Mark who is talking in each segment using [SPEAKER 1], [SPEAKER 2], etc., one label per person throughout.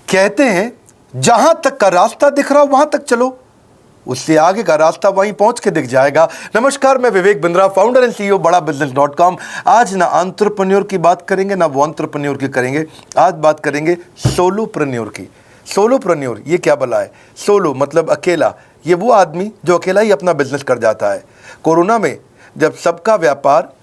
[SPEAKER 1] कहते हैं जहां तक का रास्ता दिख रहा हो वहां तक चलो, उससे आगे का रास्ता वहीं पहुंच के दिख जाएगा। नमस्कार, मैं Vivek Bindra, founder and CEO बड़ाबिजनेस.com। आज ना एंटरप्रेन्योर की बात करेंगे ना वो एंटरप्रेन्योर की करेंगे, आज बात करेंगे सोलोप्रेन्योर की। सोलोप्रेन्योर ये क्या भला है? सोलो मतलब अकेला, ये वो आदमी जो अकेला ही अपना बिजनेस कर जाता है। कोरोना में जब सबका व्यापार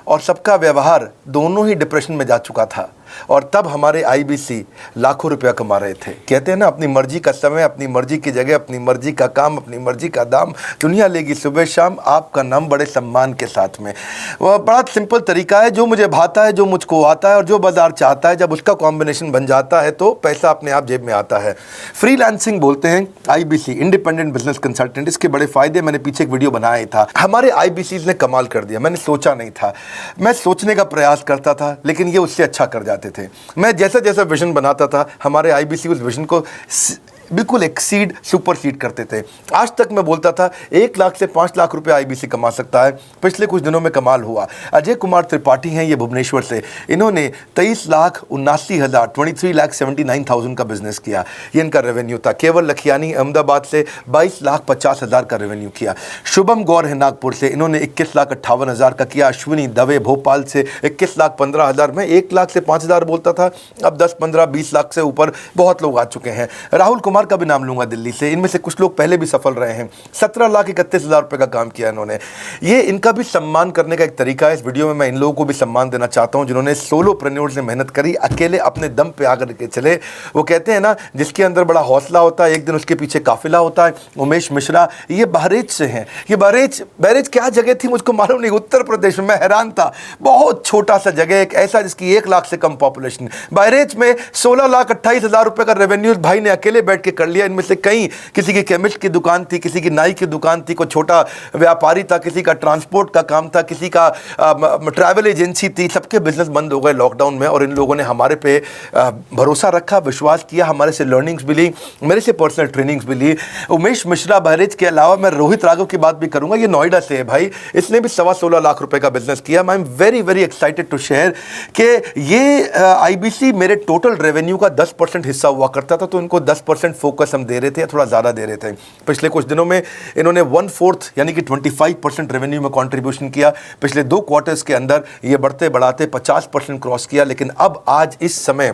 [SPEAKER 1] और सबका व्यवहार दोनों ही डिप्रेशन में जा चुका था, और तब हमारे आईबीसी लाखों रुपया कमा रहे थे। कहते हैं ना, अपनी मर्जी का समय, अपनी मर्जी की जगह, अपनी मर्जी का काम, अपनी मर्जी का दाम, दुनिया लेगी सुबह शाम, आपका नाम बड़े सम्मान के साथ में। वह बड़ा सिंपल तरीका है, जो मुझे भाता है, जो मुझको आता है और जो बाजार चाहता है, जब उसका कॉम्बिनेशन बन जाता है तो पैसा अपने आप जेब में आता है। फ्रीलांसिंग बोलते हैं आईबीसी, इंडिपेंडेंट बिजनेस कंसल्टेंट। इसके बड़े फायदे मैंने पीछे एक वीडियो बनाया था। हमारे आईबीसी ने कमाल कर दिया, मैंने सोचा नहीं था। मैं सोचने का प्रयास करता था लेकिन ये उससे अच्छा कर जाते थे। मैं जैसा जैसा विजन बनाता था, हमारे आईबीसी उस विजन को बिल्कुल एक्सीड, सुपरसीड करते थे। आज तक मैं बोलता था 1 लाख से 5 लाख रुपए आईबीसी कमा सकता है। पिछले कुछ दिनों में कमाल हुआ। अजय कुमार त्रिपाठी हैं ये भुवनेश्वर से, इन्होंने 23,79,000 23,79,000 का बिजनेस किया। ये इनका रेवेन्यू था। केवल लखियानी अहमदाबाद से 22,50,000 का रेवेन्यू किया। शुभम गौर है नागपुर से, इन्होंने 21,58,000 का किया। अश्विनी दवे भोपाल से 21,15,000। मैं 1 लाख से 5,000 बोलता था, अब 10, 15, 20 लाख से ऊपर बहुत लोग आ चुके हैं। राहुल कुमार का भी नाम लूंगा दिल्ली से, इनमें से कुछ लोग पहले भी सफल रहे हैं। 17,31,000 रुपए का काम किया इन्होंने। ये इनका भी सम्मान करने का एक तरीका है। इस वीडियो में मैं इन लोगों को भी सम्मान देना चाहता हूं जिन्होंने सोलोप्रेन्योर से मेहनत करी, अकेले अपने दम पे आकर के चले। वो कहते हैं ना, जिसके अंदर बड़ा हौसला होता है एक दिन उसके पीछे काफिला होता है। उमेश मिश्रा ये बहरेच से हैं। ये बहरेच क्या जगह थी मुझको मालूम नहीं, उत्तर प्रदेश में। मैं हैरान था, बहुत छोटा सा जगह, एक ऐसा जिसकी 1 लाख से कम पॉपुलेशन। बहरेच में 16,28,000 रुपए का रेवेन्यू भाई ने अकेले बैठ के कर लिया। इनमें से कई, किसी की केमिस्ट की दुकान थी, किसी की नाई की दुकान थी, कोई छोटा व्यापारी था, किसी का ट्रांसपोर्ट का काम था, किसी का ट्रैवल एजेंसी थी। सबके बिजनेस बंद हो गए लॉकडाउन में, और इन लोगों ने हमारे पे भरोसा रखा, विश्वास किया, हमारे से लर्निंग्स भी ली, मेरे से पर्सनल ट्रेनिंग्स भी ली। उमेश मिश्रा बहरेज के अलावा मैं रोहित राघव की बात भी करूंगा, ये नोएडा से है भाई। इसने भी 16.25 लाख रुपए का बिजनेस किया। I am very very excited to share कि ये आईबीसी मेरे टोटल रेवेन्यू का 10% हिस्सा हुआ करता था, तो इनको 10% फोकस हम दे रहे थे, या थोड़ा ज़्यादा दे रहे थे। पिछले कुछ दिनों में इन्होंने 1/4 यानी कि 25% रेवेन्यू में कंट्रीब्यूशन किया। पिछले 2 क्वार्टर्स के अंदर ये बढ़ते बढ़ाते 50% क्रॉस किया। लेकिन अब आज इस समय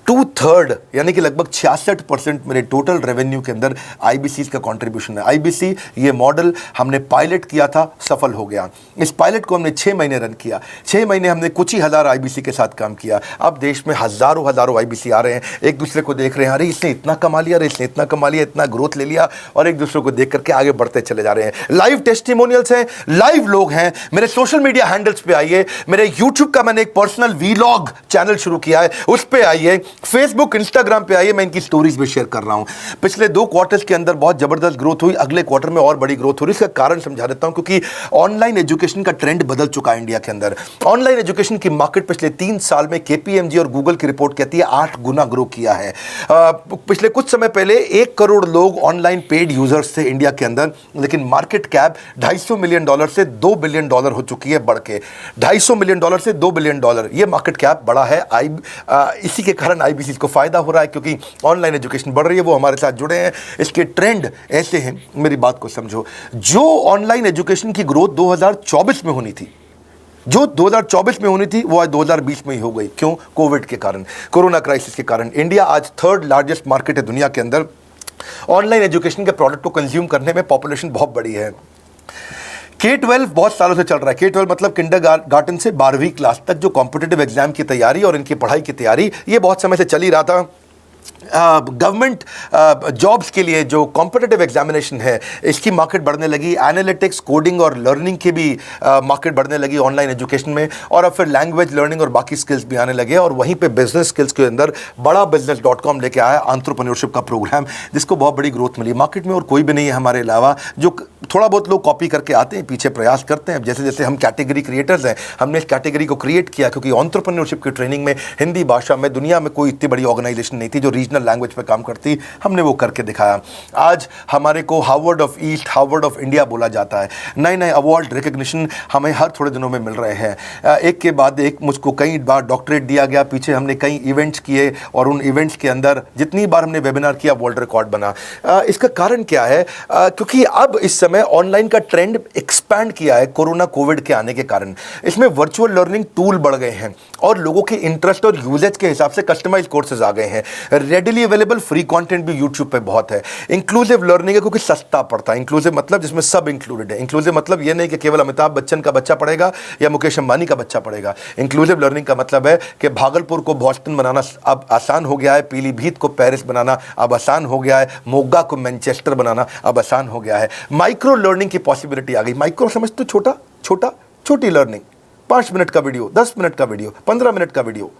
[SPEAKER 1] 2/3 यानी कि लगभग 66% मेरे टोटल रेवेन्यू के अंदर आईबीसी का कंट्रीब्यूशन है। आईबीसी ये मॉडल हमने पायलट किया था, सफल हो गया। इस पायलट को हमने 6 महीने रन किया। 6 महीने हमने कुछ ही हज़ार आईबीसी के साथ काम किया। अब देश में हज़ारों आईबीसी आ रहे हैं, एक दूसरे को देख रहे हैं, अरे इसने इतना कमा लिया, अरे इसने इतना कमा लिया, इतना ग्रोथ ले लिया, और एक दूसरे को देख करके आगे बढ़ते चले जा रहे हैं। लाइव टेस्टिमोनियल्स हैं, लाइव लोग हैं। मेरे सोशल मीडिया हैंडल्स पे आइए, मेरे यूट्यूब का मैंने एक पर्सनल वीलॉग चैनल शुरू किया है, उस पर आइए। फेसबुक इंस्टाग्राम पे आइए, मैं इनकी स्टोरीज भी शेयर कर रहा हूं। पिछले 2 क्वार्टर्स के अंदर बहुत जबरदस्त ग्रोथ हुई, अगले क्वार्टर में और बड़ी ग्रोथ हो रही है। इसका कारण समझा देता हूं, क्योंकि ऑनलाइन एजुकेशन का ट्रेंड बदल चुका है इंडिया के अंदर। ऑनलाइन एजुकेशन की मार्केट पिछले 3 साल में केपीएमजी और गूगल की रिपोर्ट कहती है 8 गुना ग्रो किया है। पिछले कुछ समय पहले 1 करोड़ लोग ऑनलाइन पेड यूजर्स थे इंडिया के अंदर, लेकिन मार्केट कैप $250 मिलियन से $2 बिलियन हो चुकी है, बढ़ के $250 मिलियन से $2 बिलियन। ये मार्केट कैप बड़ा है। इसी के कारण आईबीसी को फायदा हो रहा है, क्योंकि ऑनलाइन एजुकेशन बढ़ रही है, वो हमारे साथ जुड़े हैं। इसके ट्रेंड ऐसे हैं, मेरी बात को समझो। जो ऑनलाइन एजुकेशन की ग्रोथ 2024 में होनी थी, जो 2024 में होनी थी, वो आज 2020 में ही हो गई। क्यों? कोविड के कारण, कोरोना क्राइसिस के कारण। इंडिया आज 3rd लार्जेस्ट मार्केट है दुनिया के अंदर। ऑनलाइन एजुकेशन के प्रोडक्ट को कंज्यूम करने में पॉपुलेशन बहुत बड़ी है। K-12 बहुत सालों से चल रहा है। K-12 मतलब किंडरगार्टन से 12वीं क्लास तक जो कॉम्पिटिटिव एग्जाम की तैयारी और इनकी पढ़ाई की तैयारी, ये बहुत समय से चल ही रहा था। गवर्नमेंट जॉब्स के लिए जो कॉम्पिटिटिव एग्जामिनेशन है, इसकी मार्केट बढ़ने लगी। एनालिटिक्स, कोडिंग और लर्निंग की भी मार्केट बढ़ने लगी ऑनलाइन एजुकेशन में, और अब फिर लैंग्वेज लर्निंग और बाकी स्किल्स भी आने लगे। और वहीं पे बिजनेस स्किल्स के अंदर बड़ाबिजनेस.com लेके आया एंटरप्रेन्योरशिप का प्रोग्राम, जिसको बहुत बड़ी ग्रोथ मिली मार्केट में, और कोई भी नहीं है हमारे अलावा जो थोड़ा बहुत लोग कॉपी करके आते हैं, पीछे प्रयास करते हैं। जैसे जैसे हम कैटेगरी क्रिएटर्स हैं, हमने इस कैटेगरी को क्रिएट किया क्योंकि एंटरप्रेन्योरशिप की ट्रेनिंग में हिंदी भाषा में दुनिया में कोई इतनी बड़ी ऑर्गेनाइजेशन नहीं थी जो रीजनल लैंग्वेज पे काम करती। हमने वो करके दिखाया। आज हमारे को Harvard of east, Harvard of India बोला जाता है। नए नए अवार्ड रिकग्निशन हमें हर थोड़े दिनों में मिल रहे हैं, एक के बाद एक। मुझको कई बार डॉक्टरेट दिया गया, पीछे हमने कई इवेंट्स किए और उन इवेंट्स के अंदर जितनी बार हमने वेबिनार किया वर्ल्ड रिकॉर्ड बना। इसका कारण क्या है? क्योंकि अब इस समय ऑनलाइन का ट्रेंड एक्सपैंड किया है कोरोना कोविड के आने के कारण। इसमें वर्चुअल लर्निंग टूल बढ़ गए हैं और लोगों के इंटरेस्ट और यूजेज के हिसाब से कस्टमाइज कोर्सेज आ गए हैं। रेडिली अवेलेबल फ्री कंटेंट भी यूट्यूब पे बहुत है। इंक्लूसिव लर्निंग है क्योंकि सस्ता पड़ता है। इंक्लूसिव मतलब जिसमें सब इंक्लूडेड है। इंक्लूसिव मतलब ये नहीं कि केवल अमिताभ बच्चन का बच्चा पढ़ेगा या मुकेश अंबानी का बच्चा पढ़ेगा। इंक्लूसिव लर्निंग का मतलब है कि भागलपुर को बॉस्टन बनाना अब आसान हो गया है, पीलीभीत को पेरिस बनाना अब आसान हो गया है, मोगा को मैनचेस्टर बनाना अब आसान हो गया है। माइक्रो लर्निंग की पॉसिबिलिटी आ गई। माइक्रो समझ तो छोटी लर्निंग, 5 मिनट का वीडियो, 10 मिनट का वीडियो, 15 मिनट का वीडियो।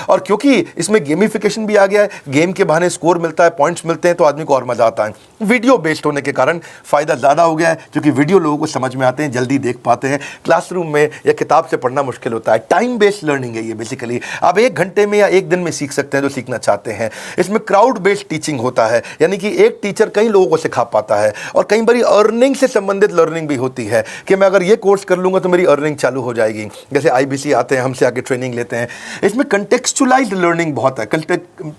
[SPEAKER 1] और क्योंकि इसमें गेमिफिकेशन भी आ गया है, गेम के बहाने स्कोर मिलता है, पॉइंट्स मिलते हैं, तो आदमी को और मजा आता है। वीडियो बेस्ड होने के कारण फायदा ज़्यादा हो गया है क्योंकि वीडियो लोगों को समझ में आते हैं, जल्दी देख पाते हैं। क्लासरूम में या किताब से पढ़ना मुश्किल होता है। टाइम बेस्ड लर्निंग है ये बेसिकली। आप 1 घंटे में या 1 दिन में सीख सकते हैं जो सीखना चाहते हैं। इसमें क्राउड बेस्ड टीचिंग होता है, यानी कि एक टीचर कई लोगों को सिखा पाता है। और कई बार अर्निंग से संबंधित लर्निंग भी होती है कि मैं अगर ये कोर्स कर लूँगा तो मेरी अर्निंग चालू हो जाएगी। जैसे IBC आते हैं, हमसे आके ट्रेनिंग लेते हैं। इसमें कंटेक्चुअलाइज्ड लर्निंग बहुत है।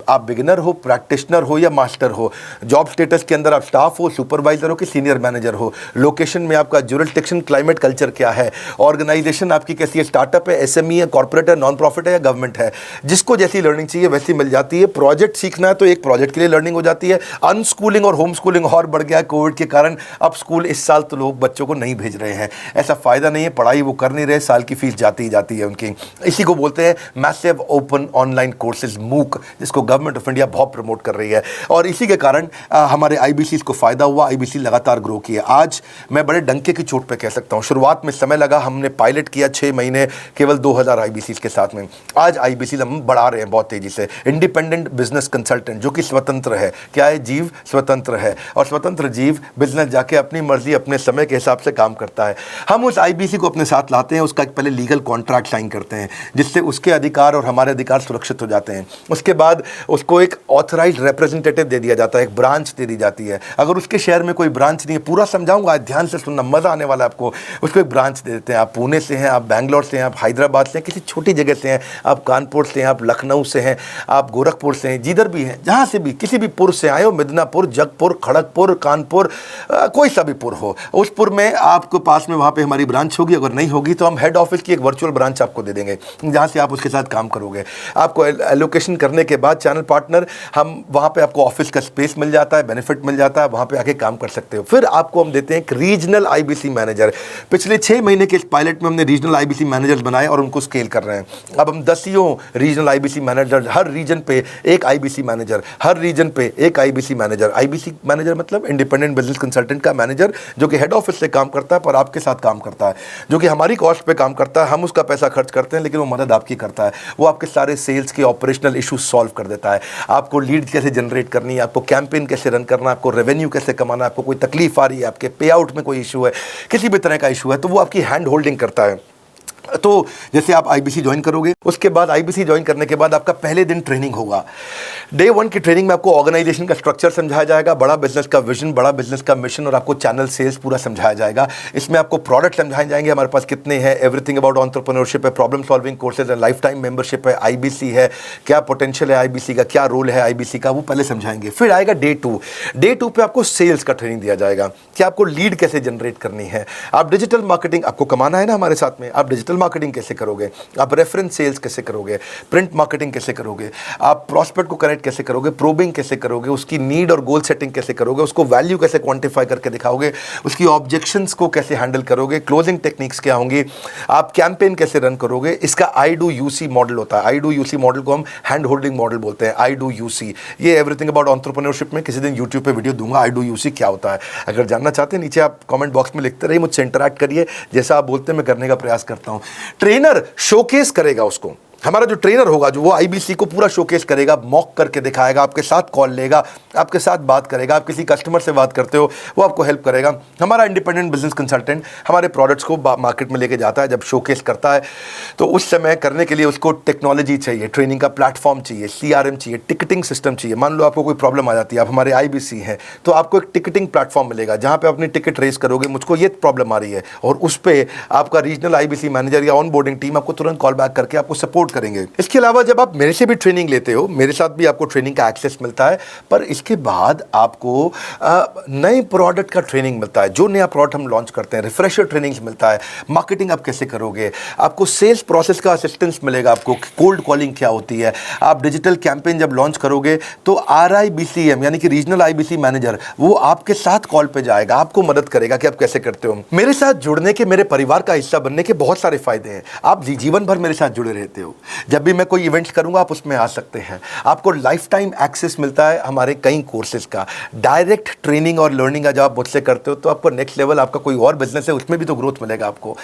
[SPEAKER 1] आप बिगिनर हो, प्रैक्टिशनर हो या मास्टर हो, जॉब स्टेटस के अंदर आप स्टाफ हो, सुपरवाइजर हो कि सीनियर मैनेजर हो, लोकेशन में आपका जुरिसडिक्शन, क्लाइमेट, कल्चर क्या है, ऑर्गेनाइजेशन आपकी कैसी है, स्टार्टअप है, SME है, कॉर्पोरेट है, नॉन प्रॉफिट है या गवर्नमेंट है, जिसको जैसी लर्निंग चाहिए वैसी मिल जाती है। प्रोजेक्ट सीखना है तो एक प्रोजेक्ट के लिए लर्निंग हो जाती है। अनस्कूलिंग और होम स्कूलिंग और बढ़ गया है कोविड के कारण। अब स्कूल इस साल तो लोग बच्चों को नहीं भेज रहे हैं, ऐसा फायदा नहीं है, पढ़ाई वो कर नहीं रहे, साल की फीस जाती ही जाती है उनकी। इसी को बोलते हैं मैसिव ओपन ऑनलाइन कोर्सेज, मूक, जिसको गवर्नमेंट ऑफ इंडिया बहुत प्रमोट कर रही है। और इसी के कारण हमारे IBC को फायदा हुआ। IBC लगातार ग्रो किया। आज मैं बड़े डंके की चोट पे कह सकता हूँ, शुरुआत में समय लगा, हमने पायलट किया 6 महीने केवल 2000 IBC के साथ में। आज IBC हम बढ़ा रहे हैं बहुत तेजी से। इंडिपेंडेंट बिजनेस कंसल्टेंट, जो कि स्वतंत्र है। क्या है? जीव स्वतंत्र है। और स्वतंत्र जीव बिजनेस जाके अपनी मर्जी अपने समय के हिसाब से काम करता है। हम उस IBC को अपने साथ लाते हैं, उसका एक पहले लीगल कॉन्ट्रैक्ट साइन करते हैं जिससे उसके अधिकार और हमारे अधिकार सुरक्षित हो जाते हैं। उसके बाद उसको एक ऑथराइज्ड रिप्रेजेंटेटिव दे दिया जाता है, एक ब्रांच दे दी जाती है। अगर उसके शहर में कोई ब्रांच नहीं है, पूरा समझाऊंगा, ध्यान से सुनना, मजा आने वाला है आपको। उसको एक ब्रांच दे देते हैं। आप पुणे से हैं, आप बैंगलोर से हैं, आप हैदराबाद से हैं, किसी छोटी जगह से हैं, आप कानपुर से हैं, आप लखनऊ से हैं, आप गोरखपुर से हैं, जिधर भी हैं, जहाँ से भी, किसी भी पुर से आए हो, मिदनापुर, जगपुर, खड़गपुर, कानपुर, कोई सा भी पुर हो, उस पुर में आपके पास में वहाँ पे हमारी ब्रांच होगी। अगर नहीं होगी तो हम हेड ऑफिस की एक वर्चुअल ब्रांच आपको दे देंगे जहाँ से आप उसके साथ काम करोगे। आपको एलोकेशन करने के बाद चैनल पार्टनर, हम वहाँ पे आपको ऑफिस का स्पेस मिल जाता है, बेनिफिट मिल जाता है, वहाँ पे आके काम कर सकते हो। फिर आपको हम देते हैं एक रीजनल IBC मैनेजर। पिछले 6 महीने के इस पायलट में हमने रीजनल IBC मैनेजर्स बनाए और उनको स्केल कर रहे हैं। अब हम 10 रीजनल IBC मैनेजर, हर रीजन पे एक IBC मैनेजर, हर रीजन पे एक IBC मैनेजर। IBC मैनेजर मतलब इंडिपेंडेंट बिजनेस कंसल्टेंट का मैनेजर, जो कि हेड ऑफिस से काम करता है पर आपके साथ काम करता है, जो कि हमारी कॉस्ट पे काम करता है। हम उसका पैसा खर्च करते हैं लेकिन वो मदद आपकी करता है। वो आपके सारे सेल्स के ऑपरेशनल इशूज सॉल्व कर देता है। आपको लीड कैसे जनरेट करनी है, आपको कैंपेन कैसे रन करना है, आपको रेवेन्यू कैसे कमाना है, आपको कोई तकलीफ आ रही है, आपके पे आउट में कोई इशू है, किसी भी तरह का इशू है, तो वो आपकी हैंड होल्डिंग करता है। तो जैसे आप IBC ज्वाइन करोगे, उसके बाद IBC ज्वाइन करने के बाद आपका पहले दिन ट्रेनिंग होगा। डे 1 की ट्रेनिंग में आपको ऑर्गेनाइजेशन का स्ट्रक्चर समझाया जाएगा, बड़ा बिजनेस का विजन, बड़ा बिजनेस का मिशन, और आपको चैनल सेल्स पूरा समझाया जाएगा। इसमें आपको प्रोडक्ट समझाए जाएंगे, हमारे पास कितने हैं, एवरीथिंग अबाउट एंटरप्रेन्योरशिप है, प्रॉब्लम सॉल्विंग कोर्सेज है, लाइफ टाइम मेंबरशिप है, IBC है, क्या पोटेंशियल है IBC का, क्या रोल है IBC का, वो पहले समझाएंगे। फिर आएगा डे 2। डे 2 पे आपको सेल्स का ट्रेनिंग दिया जाएगा कि आपको लीड कैसे जनरेट करनी है, आप डिजिटल मार्केटिंग, आपको कमाना है ना हमारे साथ में, आप डिजिटल मार्केटिंग कैसे करोगे, आप रेफरेंस सेल्स कैसे करोगे, प्रिंट मार्केटिंग कैसे करोगे, आप प्रॉस्पेक्ट को कनेक्ट कैसे करोगे, प्रोबिंग कैसे करोगे, उसकी नीड और गोल सेटिंग कैसे करोगे, उसको वैल्यू कैसे क्वांटिफाई करके दिखाओगे, उसकी ऑब्जेक्शंस को कैसे हैंडल करोगे, क्लोजिंग टेक्निक्स क्या होंगी, आप कैंपेन कैसे रन करोगे। इसका I-do-UC मॉडल होता है। I-do-UC मॉडल को हम हैंड होल्डिंग मॉडल बोलते हैं। I-do-UC, ये एवरीथिंग अबाउट एंटरप्रेन्योरशिप में किसी दिन यूट्यूब पे वीडियो दूंगा, I-do-UC क्या होता है। अगर जानना चाहते हैं नीचे आप कमेंट बॉक्स में लिखते रहिए, मुझसे इंटरैक्ट करिए, जैसा आप बोलते हैं मैं करने का प्रयास करता हूँ। ट्रेनर शोकेस करेगा उसको, हमारा जो ट्रेनर होगा जो वो आईबीसी को पूरा शोकेस करेगा, मॉक करके दिखाएगा, आपके साथ कॉल लेगा, आपके साथ बात करेगा। आप किसी कस्टमर से बात करते हो वो आपको हेल्प करेगा। हमारा इंडिपेंडेंट बिजनेस कंसल्टेंट हमारे प्रोडक्ट्स को मार्केट में लेके जाता है। जब शोकेस करता है तो उस समय करने के लिए उसको टेक्नोलॉजी चाहिए, ट्रेनिंग का प्लेटफॉर्म चाहिए, सीआरएम चाहिए, टिकटिंग सिस्टम चाहिए। मान लो आपको कोई प्रॉब्लम आ जाती है, आप हमारे आईबीसी हैं, तो आपको एक टिकटिंग प्लेटफॉर्म मिलेगा जहां पे अपनी टिकट रेस करोगे, मुझको ये प्रॉब्लम आ रही है, और उस पर आपका रीजनल आईबीसी मैनेजर या ऑन बोर्डिंग टीम आपको तुरंत कॉल बैक करके आपको सपोर्ट करेंगे। इसके अलावा जब आप मेरे से भी ट्रेनिंग लेते हो, मेरे साथ भी आपको ट्रेनिंग का एक्सेस मिलता है, पर इसके बाद आपको नए प्रोडक्ट का ट्रेनिंग मिलता है। जो नया प्रोडक्ट हम लॉन्च करते हैं, रिफ्रेशर ट्रेनिंग्स मिलता है, मार्केटिंग आप कैसे करोगे, आपको सेल्स प्रोसेस का असिस्टेंस मिलेगा, आपको कोल्ड कॉलिंग क्या होती है। आप डिजिटल कैंपेन जब लॉन्च करोगे तो RIBCM यानी कि रीजनल आईबीसी मैनेजर वो आपके साथ कॉल पे जाएगा, आपको मदद करेगा कि आप कैसे करते हो। मेरे साथ जुड़ने के, मेरे परिवार का हिस्सा बनने के बहुत सारे फायदे हैं। आप जीवन भर मेरे साथ जुड़े रहते हो। जब भी मैं कोई इवेंट्स करूंगा आप उसमें आ सकते हैं। आपको लाइफ टाइम एक्सेस मिलता है हमारे कई कोर्सेज का, डायरेक्ट ट्रेनिंग और लर्निंग जब आप मुझसे करते हो तो आपको नेक्स्ट लेवल, आपका कोई और बिजनेस है उसमें भी तो ग्रोथ मिलेगा आपको।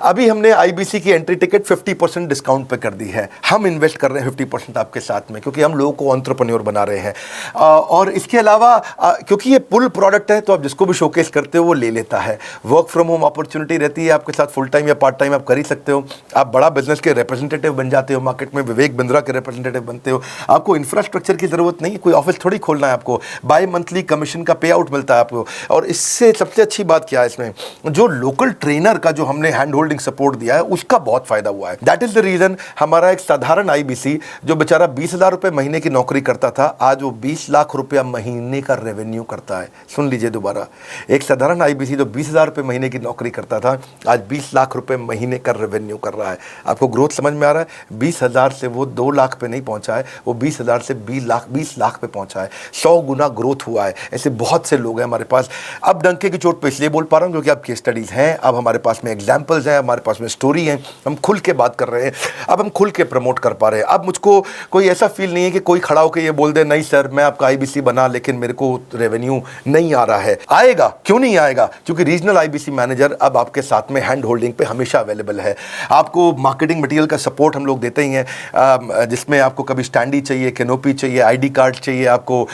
[SPEAKER 1] अभी हमने आईबीसी की एंट्री टिकट 50% डिस्काउंट पे कर दी है। हम इन्वेस्ट कर रहे हैं 50% आपके साथ में, क्योंकि हम लोगों को एंटरप्रेन्योर बना रहे हैं। और इसके अलावा क्योंकि ये पुल प्रोडक्ट है तो आप जिसको भी शोकेस करते हो वो ले लेता है। वर्क फ्रॉम होम अपॉर्चुनिटी रहती है आपके साथ, फुल टाइम या पार्ट टाइम आप कर ही सकते हो। आप बड़ा बिजनेस के रिप्रेजेंटेटिव बन जाते हो, मार्केट में विवेक बिंद्रा के रिप्रेजेंटेटिव बनते हो। आपको इंफ्रास्ट्रक्चर की जरूरत नहीं, कोई ऑफिस थोड़ी खोलना है आपको। बाय मंथली कमीशन का पे आउट मिलता है आपको। और इससे सबसे अच्छी बात क्या है, इसमें जो लोकल ट्रेनर का जो हमने हैंड होल्डिंग सपोर्ट दिया है उसका बहुत फायदा हुआ है। दैट इज द रीजन हमारा एक साधारण आईबीसी जो बेचारा 20,000 रुपए महीने की नौकरी करता था, आज वो 20 लाख रुपया महीने का रेवेन्यू करता है। सुन लीजिए दोबारा, एक साधारण आईबीसी जो 20,000 रुपए महीने की नौकरी करता था आज 20 लाख रुपए महीने का रेवेन्यू कर रहा है। आपको ग्रोथ समझ में आ रहा है? 20,000 से वो 2 लाख पे नहीं पहुंचा है, वो 20,000 से 20 लाख पे पहुंचा है। 100 गुना ग्रोथ हुआ है। ऐसे बहुत से लोग हैं हमारे पास। अब डंके की चोट पे इसलिए बोल पा रहा हूं क्योंकि अब केस स्टडीज हैं, अब हमारे पास में एग्जांपल्स हैं, हमारे पास में स्टोरी है, हम खुल के बात कर रहे हैं, अब हम खुल के प्रमोट कर पा रहे हैं। अब मुझको कोई ऐसा फील नहीं है कि कोई खड़ा होकर ये बोल दे नहीं सर मैं आपका आईबीसी बना लेकिन मेरे को रेवेन्यू नहीं आ रहा है। आएगा, क्यों नहीं आएगा? क्योंकि रीजनल आईबीसी मैनेजर अब आपके साथ में हैंड होल्डिंग पे हमेशा अवेलेबल है। आपको मार्केटिंग मटेरियल का सपोर्ट हम लोग देते ही हैं, जिसमें आपको कभी स्टैंडी चाहिए, कैनोपी चाहिए, आईडी कार्ड चाहिए, आपको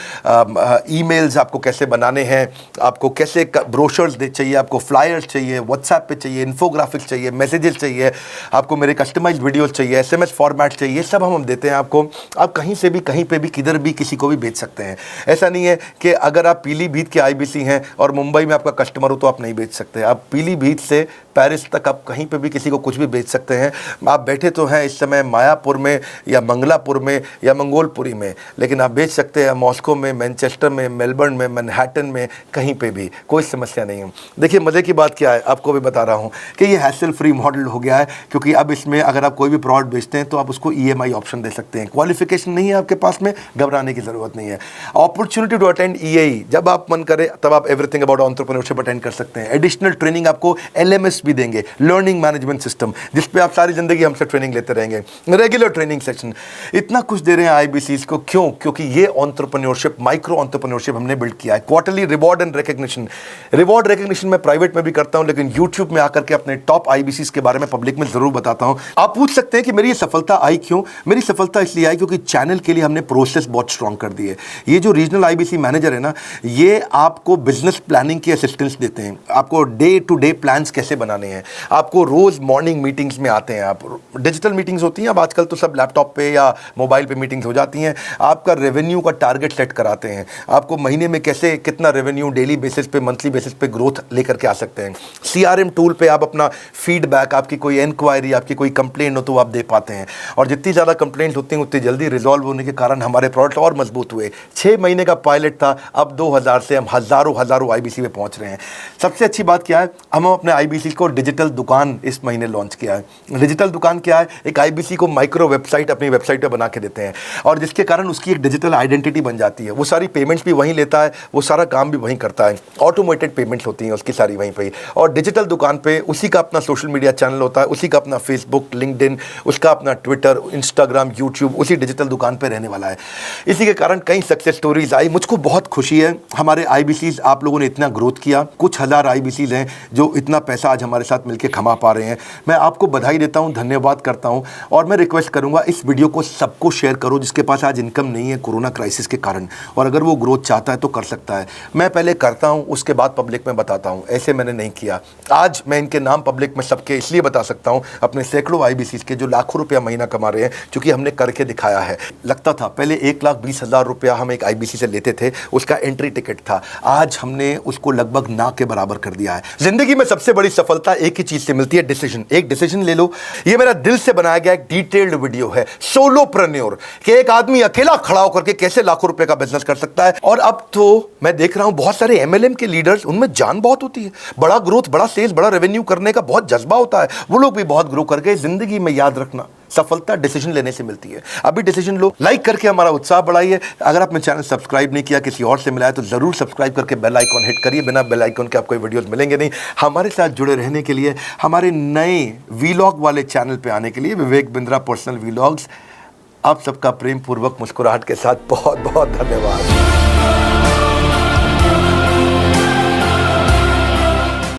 [SPEAKER 1] ईमेल्स आपको कैसे बनाने हैं, आपको कैसे ब्रोशर्स चाहिए, आपको फ्लायर्स चाहिए, व्हाट्सएप पे चाहिए, इन्फोग्राफिक्स चाहिए, मैसेजेस चाहिए, आपको मेरे कस्टमाइज्ड वीडियोस चाहिए, SMS फॉर्मेट चाहिए, ये सब हम देते हैं आपको। आप कहीं से भी, कहीं पे भी, किधर भी, किसी को भी बेच सकते हैं। ऐसा नहीं है कि अगर आप पीलीभीत के आईबीसी हैं और मुंबई में आपका कस्टमर हो तो आप नहीं बेच सकते। आप पीलीभीत से पेरिस तक आप कहीं पे भी किसी को कुछ भी बेच सकते हैं। आप बैठे तो हैं इस समय मायापुर में या मंगलापुर में या मंगोलपुरी में, लेकिन आप बेच सकते हैं मॉस्को में, मैनचेस्टर में, मेलबर्न में, मैनहट्टन में, कहीं पे भी, कोई समस्या नहीं है। देखिए मज़े की बात क्या है, आपको भी बता रहा हूँ कि ये हैसल फ्री मॉडल हो गया है, क्योंकि अब इसमें अगर आप कोई भी प्रोडक्ट बेचते हैं तो आप उसको EMI ऑप्शन दे सकते हैं। क्वालिफिकेशन नहीं है आपके पास में, घबराने की ज़रूरत नहीं है। अपॉर्चुनिटी टू अटेंड EAE, जब आप मन करे तब आप एवरीथिंग अबाउट एंटरप्रेन्योरशिप अटेंड कर सकते हैं। एडिशनल ट्रेनिंग आपको LMS भी देंगे, लर्निंग मैनेजमेंट सिस्टम, जिस पे आप सारी जिंदगी हमसे ट्रेनिंग लेते रहेंगे। रेगुलर ट्रेनिंग सेक्शन, इतना कुछ दे रहे हैं आईबीसीज को। क्यों? क्योंकि ये एंटरप्रेन्योरशिप, माइक्रो एंटरप्रेन्योरशिप हमने बिल्ड किया है। Quarterly reward and recognition, reward recognition मैं प्राइवेट में भी करता हूं, लेकिन यूट्यूब में आकर के अपने टॉप आईबीसीज के बारे में पब्लिक में जरूर बताता हूं। आप पूछ सकते हैं कि मेरी ये सफलता आई क्यों? मेरी सफलता इसलिए आई क्योंकि चैनल के लिए हमने प्रोसेस बहुत स्ट्रांग कर दी है। ये जो रीजनल आईबीसी मैनेजर है ना, ये आपको बिजनेस प्लानिंग की असिस्टेंस देते हैं, आपको डे टू डे प्लान्स कैसे बनाने हैं, आपको रोज मॉर्निंग मीटिंग्स में आते हैं। आप डिजिटल मीटिंग्स होती हैं, अब आजकल तो सब लैपटॉप पे या मोबाइल पे मीटिंग्स हो जाती हैं। आपका रेवेन्यू का टारगेट सेट कराते हैं, आपको महीने में कैसे कितना रेवेन्यू डेली बेसिस पे, मंथली बेसिस पे ग्रोथ लेकर के आ सकते हैं। CRM टूल पे आप अपना फीडबैक, आपकी कोई इंक्वायरी, आपकी कोई कंप्लेंट हो तो आप दे पाते हैं। और जितनी ज़्यादा कंप्लेंट होती हैं उतनी जल्दी रिजॉल्व होने के कारण हमारे प्रोडक्ट और मजबूत हुए। 6 महीने का पायलट था, अब 2000 से हम हज़ारों आईबीसी पे पहुंच रहे हैं। सबसे अच्छी बात क्या है, हम अपने आईबीसी को डिजिटल दुकान इस महीने लॉन्च किया है। डिजिटल दुकान क्या है? एक आईबीसी को माइक्रो वेबसाइट अपनी वेबसाइट पे बना के देते हैं, और जिसके कारण उसकी एक डिजिटल आइडेंटिटी बन जाती है। वो सारी पेमेंट्स भी वहीं लेता है, वो सारा काम भी वहीं करता है, ऑटोमेटेड पेमेंट्स होती हैं उसकी सारी वहीं पे। और डिजिटल दुकान पे उसी का अपना सोशल मीडिया चैनल होता है, उसी का अपना फेसबुक, लिंक्डइन, उसका अपना ट्विटर, इंस्टाग्राम, यूट्यूब उसी डिजिटल दुकान पे रहने वाला है। इसी के कारण कई सक्सेस स्टोरीज आई। मुझको बहुत खुशी है, हमारे आईबीसीज आप लोगों ने इतना ग्रोथ किया। कुछ हज़ार आईबीसीज हैं जो इतना पैसा आज हमारे साथ मिलकर कमा पा रहे हैं। मैं आपको बधाई देता हूं, धन्यवाद करता हूं। और मैं रिक्वेस्ट करूंगा इस वीडियो को सबको शेयर करो जिसके पास आज इनकम नहीं है कोरोना क्राइसिस के कारण, और अगर वो ग्रोथ चाहता है तो कर सकता है। मैं पहले करता हूं, उसके बाद पब्लिक में बताता हूं, ऐसे मैंने नहीं किया। आज मैं इनके नाम पब्लिक में सबके इसलिए बता सकता हूं, अपने सैकड़ों IBCs के जो लाखों रुपया महीना कमा रहे हैं, क्योंकि हमने करके दिखाया है। लगता था पहले 1,20,000 रुपया हम एक IBC से लेते थे, उसका एंट्री टिकट था, आज हमने उसको लगभग ना के बराबर कर दिया है। जिंदगी में सबसे बड़ी सफलता एक ही चीज से मिलती है, डिसीजन। एक डिसीजन ले लो। ये मेरा दिल से बनाया गया एक डिटेल्ड वीडियो है, सोलोप्रेन्योर, कि एक आदमी अकेला खड़ा होकर के कैसे लाखों रुपए का बिजनेस कर सकता है। और अब तो मैं देख रहा हूं बहुत सारे MLM के लीडर्स, उनमें जान बहुत होती है, बड़ा ग्रोथ, बड़ा सेल्स, बड़ा रेवेन्यू करने का बहुत जज्बा होता है, वो लोग भी बहुत ग्रो कर गए। जिंदगी में याद रखना, सफलता डिसीजन लेने से मिलती है। अभी डिसीजन लो, लाइक करके हमारा उत्साह बढ़ाइए। अगर आपने चैनल सब्सक्राइब नहीं किया, किसी और से मिला है, तो जरूर सब्सक्राइब करके बेल आइकॉन हिट करिए। बिना बेल आइकॉन के आपको वीडियोस मिलेंगे नहीं। हमारे साथ जुड़े रहने के लिए, हमारे नए वीलॉग वाले चैनल पे आने के लिए, विवेक बिंद्रा पर्सनल वीलॉग्स, आप सबका प्रेम पूर्वक मुस्कुराहट के साथ बहुत बहुत धन्यवाद।